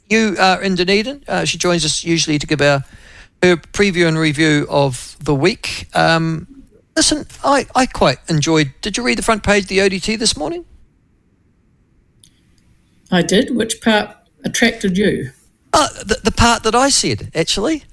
you are in Dunedin. She joins us usually to give her preview and review of the week. Listen, I quite enjoyed... Did you read the front page of the ODT this morning? I did. Which part attracted you? The part that I said, actually.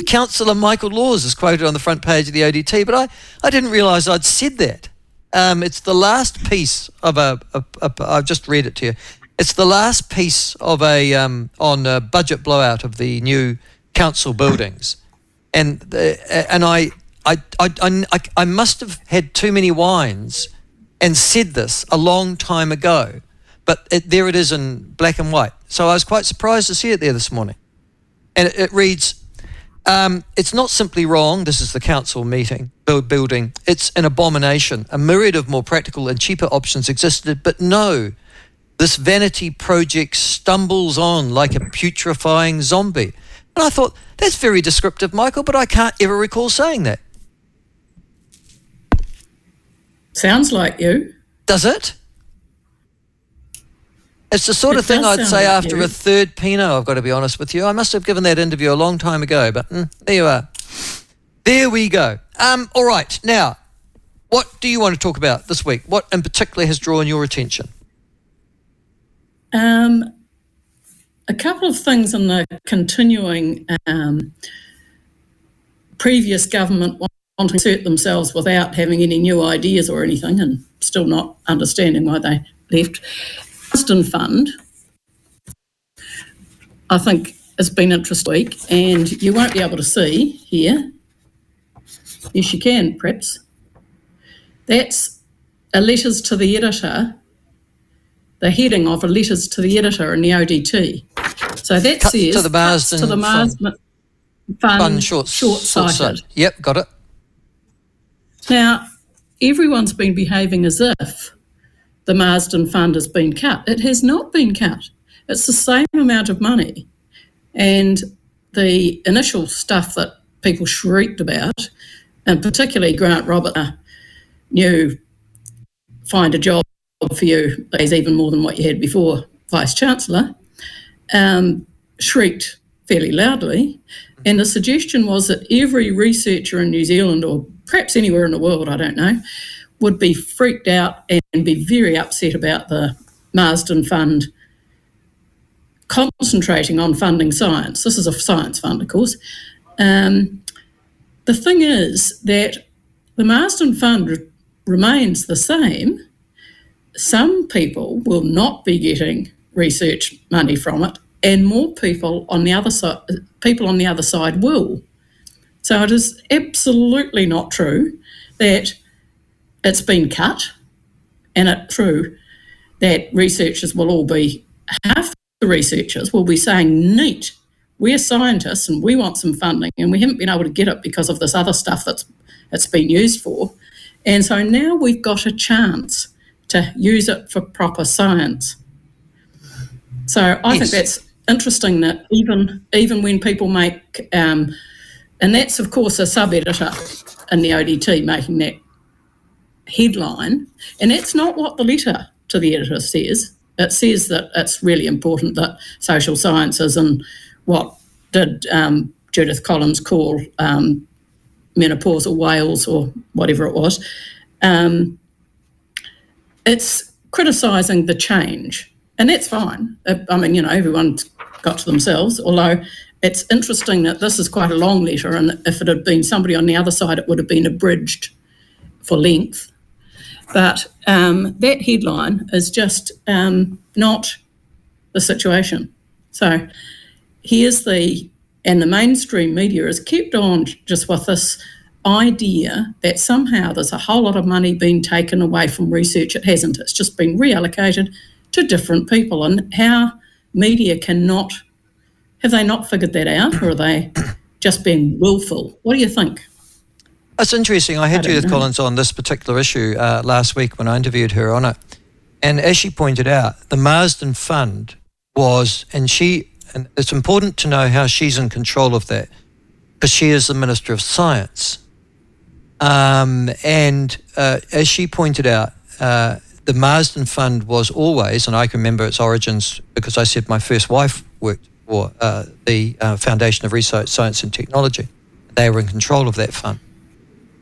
Councillor Michael Laws is quoted on the front page of the ODT, but I didn't realise I'd said that. It's the last piece of I've just read it to you. It's the last piece of on a budget blowout of the new council buildings, and I must have had too many wines and said this a long time ago, but there it is in black and white. So I was quite surprised to see it there this morning. And it reads, it's not simply wrong, this is the council building, it's an abomination. A myriad of more practical and cheaper options existed, but no, this vanity project stumbles on like a putrefying zombie. And I thought, that's very descriptive, Michael, but I can't ever recall saying that. Sounds like you. Does it? It's the sort of thing I'd say after a third Pinot, I've got to be honest with you. I must have given that interview a long time ago, but there you are. There we go. All right, now, what do you want to talk about this week? What in particular has drawn your attention? A couple of things in the continuing previous government wanting to insert themselves without having any new ideas or anything, and still not understanding why they left. Marsden Fund, I think, has been interesting week, and you won't be able to see here. Yes, you can, perhaps. That's a letters to the editor, the heading of a letters to the editor in the ODT. So that says to the Marsden Fund short-sighted. Yep, got it. Now, everyone's been behaving as if the Marsden Fund has been cut. It has not been cut. It's the same amount of money. And the initial stuff that people shrieked about, and particularly Grant Robert, new find a job for you pays even more than what you had before, Vice-Chancellor, shrieked fairly loudly. And the suggestion was that every researcher in New Zealand, or perhaps anywhere in the world, I don't know, would be freaked out and be very upset about the Marsden Fund concentrating on funding science. This is a science fund, of course. The thing is that the Marsden Fund remains the same. Some people will not be getting research money from it, and more people on the other side will. So it is absolutely not true that it's been cut, and it's true that researchers will all be, half the researchers will be saying, neat, we're scientists and we want some funding and we haven't been able to get it because of this other stuff that's it's been used for. And so now we've got a chance to use it for proper science. So I think that's interesting that even when people make, and that's of course a sub-editor in the ODT making that headline, and that's not what the letter to the editor says. It says that it's really important that social sciences and what did Judith Collins call menopausal whales or whatever it was, it's criticising the change, and that's fine. I mean, you know, everyone's got to themselves, although it's interesting that this is quite a long letter, and if it had been somebody on the other side, it would have been abridged for length. But that headline is just not the situation. So here's the mainstream media has kept on just with this idea that somehow there's a whole lot of money being taken away from research. It hasn't. It's just been reallocated to different people. And how media cannot, have they not figured that out, or are they just being willful? What do you think? That's interesting. I had Judith Collins on this particular issue last week when I interviewed her on it. And as she pointed out, the Marsden Fund was, and it's important to know how she's in control of that, because she is the Minister of Science. And as she pointed out, the Marsden Fund was always, and I can remember its origins because I said my first wife worked for the Foundation of Research, Science and Technology. They were in control of that fund.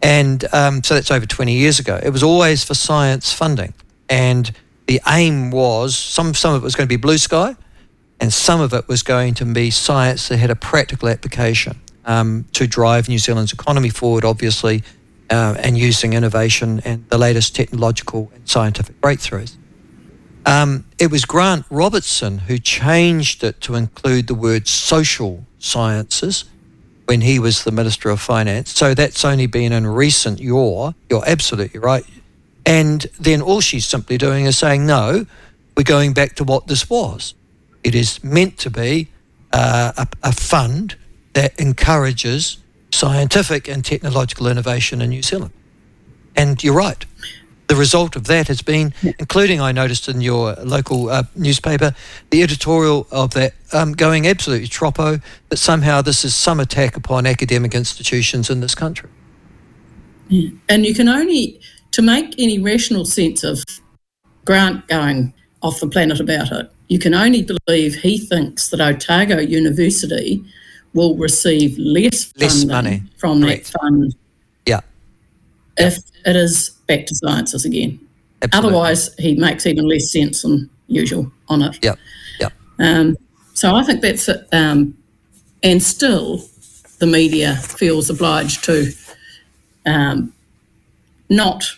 And so that's over 20 years ago. It was always for science funding. And the aim was, some of it was going to be blue sky, and some of it was going to be science that had a practical application to drive New Zealand's economy forward, obviously, and using innovation and the latest technological and scientific breakthroughs. It was Grant Robertson who changed it to include the word social sciences when he was the Minister of Finance. So that's only been in recent year. You're absolutely right. And then all she's simply doing is saying, no, we're going back to what this was. It is meant to be a fund that encourages scientific and technological innovation in New Zealand. And you're right. The result of that has been, including I noticed in your local newspaper, the editorial of that going absolutely troppo, that somehow this is some attack upon academic institutions in this country. Yeah. And you can only, to make any rational sense of Grant going off the planet about it, you can only believe he thinks that Otago University will receive less funding money from that fund if it is back to sciences again. Absolutely. Otherwise, he makes even less sense than usual on it. So I think that's it. And still, the media feels obliged to not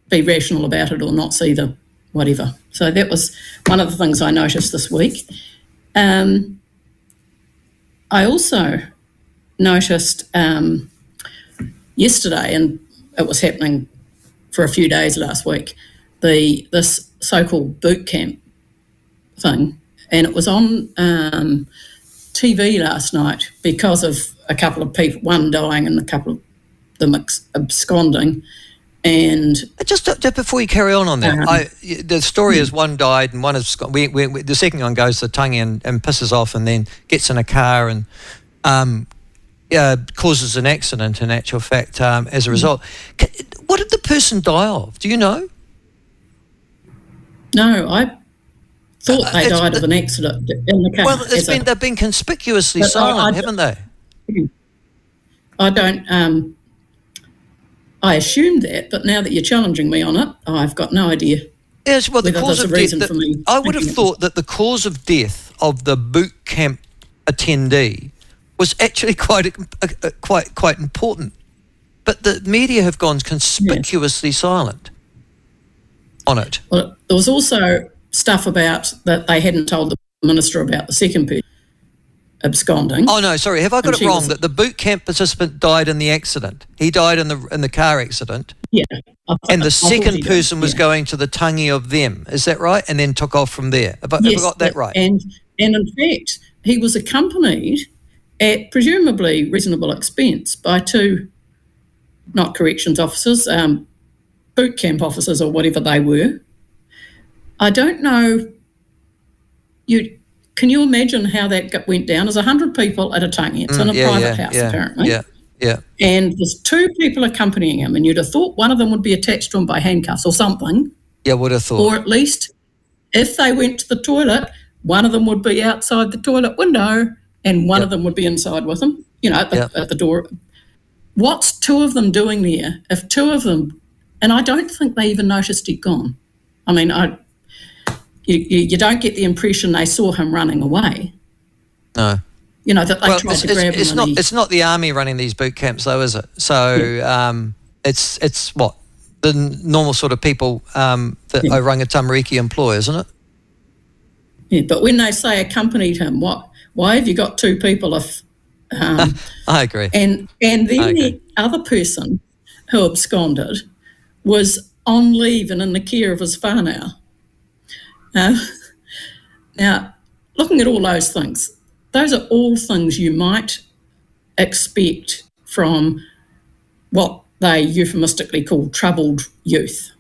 be rational about it or not see the whatever. So that was one of the things I noticed this week. I also noticed yesterday, and it was happening for a few days last week, this so-called boot camp thing, and it was on TV last night because of a couple of people, one dying and a couple of them absconding. And just before you carry on that, the story is one died and one is the second one goes to Tangi and pisses off and then gets in a car and causes an accident. In actual fact, as a result, what did the person die of? Do you know? No, I thought they died of an accident in the car. Well, they've been conspicuously silent, haven't they? I don't. I assumed that, but now that you're challenging me on it, I've got no idea. Yes, well, the cause of death. I would have thought that the cause of death of the boot camp attendee was actually quite important, but the media have gone conspicuously silent on it. Well, there was also stuff about that they hadn't told the minister about the second person absconding. Oh no, sorry, have I got it wrong? That the boot camp participant died in the accident. He died in the car accident. Yeah. And the second person was going to the Tangi of them. Is that right? And then took off from there. Have I got that right? And in fact, he was accompanied at presumably reasonable expense by two, not corrections officers, boot camp officers or whatever they were. I don't know. Can you imagine how that went down? There's 100 people at a Tangi. It's in a private house, apparently. Yeah. And there's two people accompanying him, and you'd have thought one of them would be attached to him by handcuffs or something. Yeah, would have thought. Or at least, if they went to the toilet, one of them would be outside the toilet window and one of them would be inside with him, at the door. What's two of them doing there? If two of them, and I don't think they even noticed he'd gone. I mean, you don't get the impression they saw him running away. No. That they tried to grab him. It's not the army running these boot camps, though, is it? So it's what? The normal sort of people that Oranga Tamariki employ, isn't it? Yeah, but when they say accompanied him, why have you got two people if... I agree. And then the other person who absconded was on leave and in the care of his whānau. Now, looking at all those things, those are all things you might expect from what they euphemistically call troubled youth.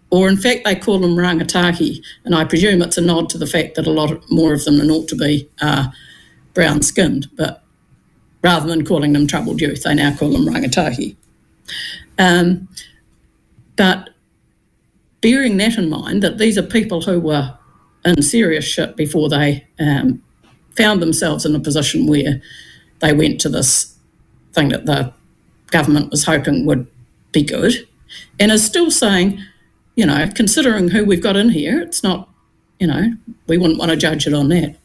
Or in fact, they call them rangatahi, and I presume it's a nod to the fact that a lot more of them than ought to be brown-skinned, but rather than calling them troubled youth, they now call them rangatahi. But bearing that in mind, that these are people who were in serious shit before they found themselves in a position where they went to this thing that the government was hoping would be good, and is still saying, considering who we've got in here, it's not, we wouldn't want to judge it on that.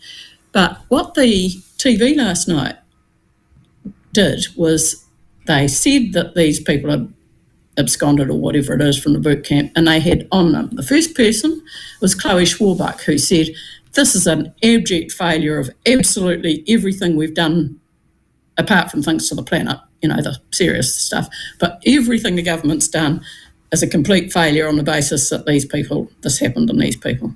But what the TV last night did was they said that these people had absconded or whatever it is from the boot camp, and they had on them. The first person was Chloe Schwarbuck, who said, this is an abject failure of absolutely everything we've done, apart from things to the planet, the serious stuff. But everything the government's done is a complete failure on the basis that this happened and these people.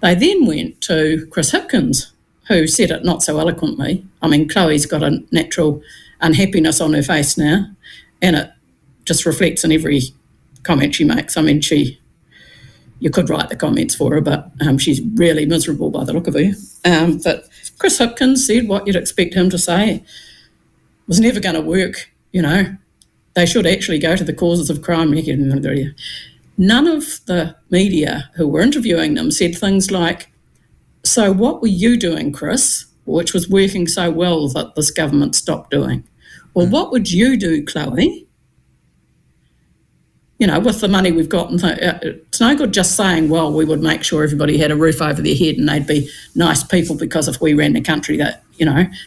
They then went to Chris Hipkins, who said it not so eloquently. I mean, Chloe's got a natural unhappiness on her face now, and it just reflects in every comment she makes. I mean, you could write the comments for her, but she's really miserable by the look of her. But Chris Hipkins said what you'd expect him to say. It was never going to work, They should actually go to the causes of crime. None of the media who were interviewing them said things like, so what were you doing, Chris, which was working so well that this government stopped doing? Or what would you do, Chloe? With the money we've got. It's no good just saying, well, we would make sure everybody had a roof over their head and they'd be nice people, because if we ran the country, that,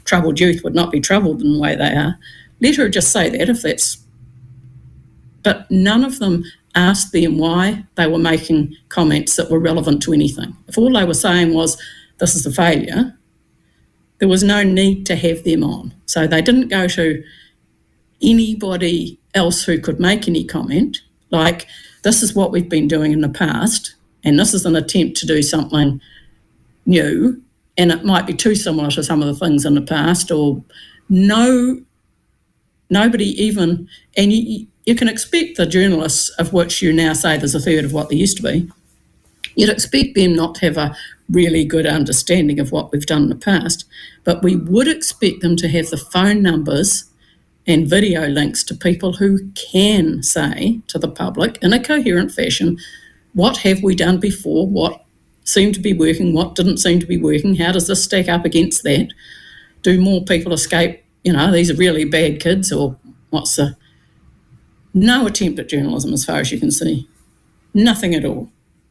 troubled youth would not be troubled in the way they are. Let her just say that if that's... But none of them asked them why they were making comments that were relevant to anything. If all they were saying was, this is a failure, there was no need to have them on. So they didn't go to anybody else who could make any comment, like, this is what we've been doing in the past, and this is an attempt to do something new, and it might be too similar to some of the things in the past, or nobody even... And you can expect the journalists, of which you now say there's a third of what there used to be, you'd expect them not to have a really good understanding of what we've done in the past, but we would expect them to have the phone numbers and video links to people who can say to the public in a coherent fashion, what have we done before, what seemed to be working, what didn't seem to be working, how does this stack up against that? Do more people escape, these are really bad kids, or what's the... No attempt at journalism as far as you can see. Nothing at all.